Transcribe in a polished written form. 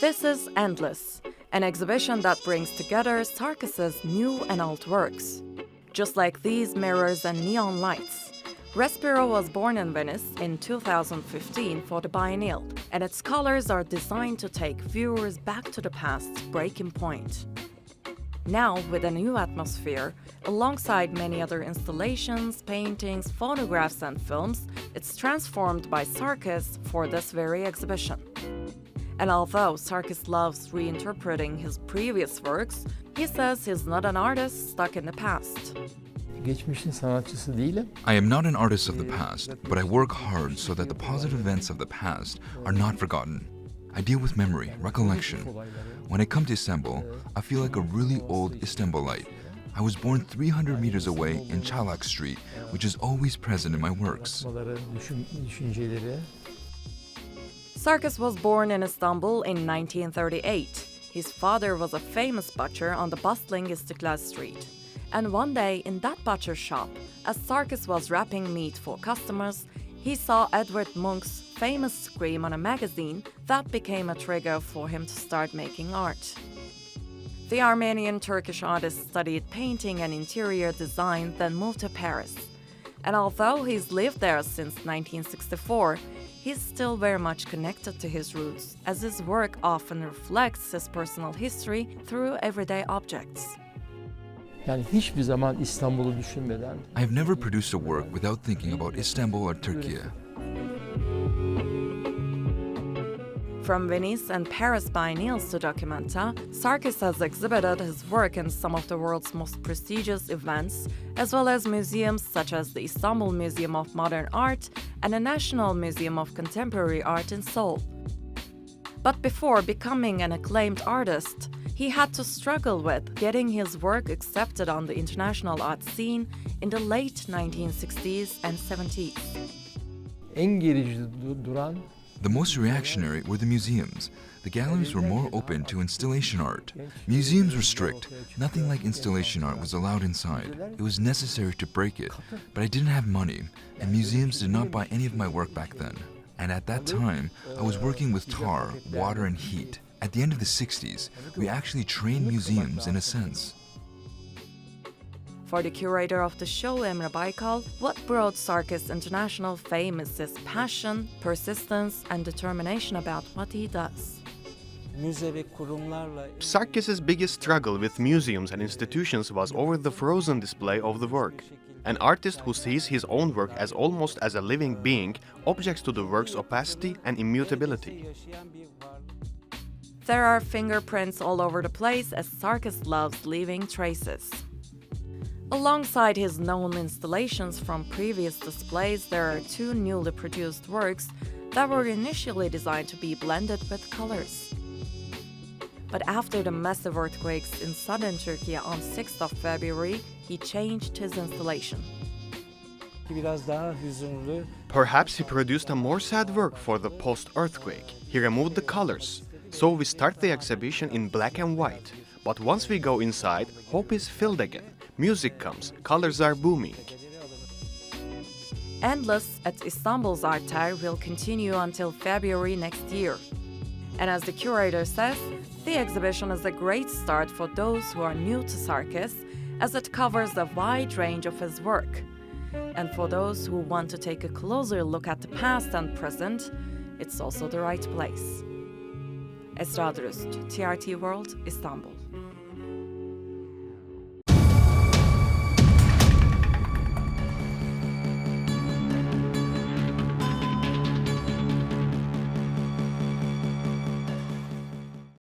This is Endless, an exhibition that brings together Sarkis's new and old works. Just like these mirrors and neon lights, Respiro was born in Venice in 2015 for the biennial, and its colors are designed to take viewers back to the past's breaking point. Now, with a new atmosphere, alongside many other installations, paintings, photographs and films, it's transformed by Sarkis for this very exhibition. And although Sarkis loves reinterpreting his previous works, he says he's not an artist stuck in the past. I am not an artist of the past, but I work hard so that the positive events of the past are not forgotten. I deal with memory, recollection. When I come to Istanbul, I feel like a really old Istanbulite. I was born 300 meters away in Çalak Street, which is always present in my works. Sarkis was born in Istanbul in 1938. His father was a famous butcher on the bustling Istiklal Street. And one day in that butcher shop, as Sarkis was wrapping meat for customers, he saw Edvard Munch's famous scream on a magazine that became a trigger for him to start making art. The Armenian-Turkish artist studied painting and interior design, then moved to Paris. And although he's lived there since 1964, he's still very much connected to his roots, as his work often reflects his personal history through everyday objects. I have never produced a work without thinking about Istanbul or Turkey. From Venice and Paris biennials to Documenta, Sarkis has exhibited his work in some of the world's most prestigious events, as well as museums such as the Istanbul Museum of Modern Art and the National Museum of Contemporary Art in Seoul. But before becoming an acclaimed artist, he had to struggle with getting his work accepted on the international art scene in the late 1960s and 70s. The most reactionary were the museums. The galleries were more open to installation art. Museums were strict. Nothing like installation art was allowed inside. It was necessary to break it, but I didn't have money, and museums did not buy any of my work back then. And at that time, I was working with tar, water, and heat. At the end of the 60s, we actually trained museums in a sense. For the curator of the show, Emre Baykal, what brought Sarkis international fame is his passion, persistence, and determination about what he does. Sarkis's biggest struggle with museums and institutions was over the frozen display of the work. An artist who sees his own work as almost as a living being objects to the work's opacity and immutability. There are fingerprints all over the place, as Sarkis loves leaving traces. Alongside his known installations from previous displays, there are two newly produced works that were initially designed to be blended with colors. But after the massive earthquakes in southern Turkey on 6th of February, he changed his installation. Perhaps he produced a more sad work for the post-earthquake. He removed the colors. So we start the exhibition in black and white. But once we go inside, hope is filled again. Music comes, colors are booming. Endless at Istanbul's Art Tower will continue until February next year. And as the curator says, the exhibition is a great start for those who are new to Sarkis, as it covers a wide range of his work. And for those who want to take a closer look at the past and present, it's also the right place. Esra Dürüst, TRT World, Istanbul.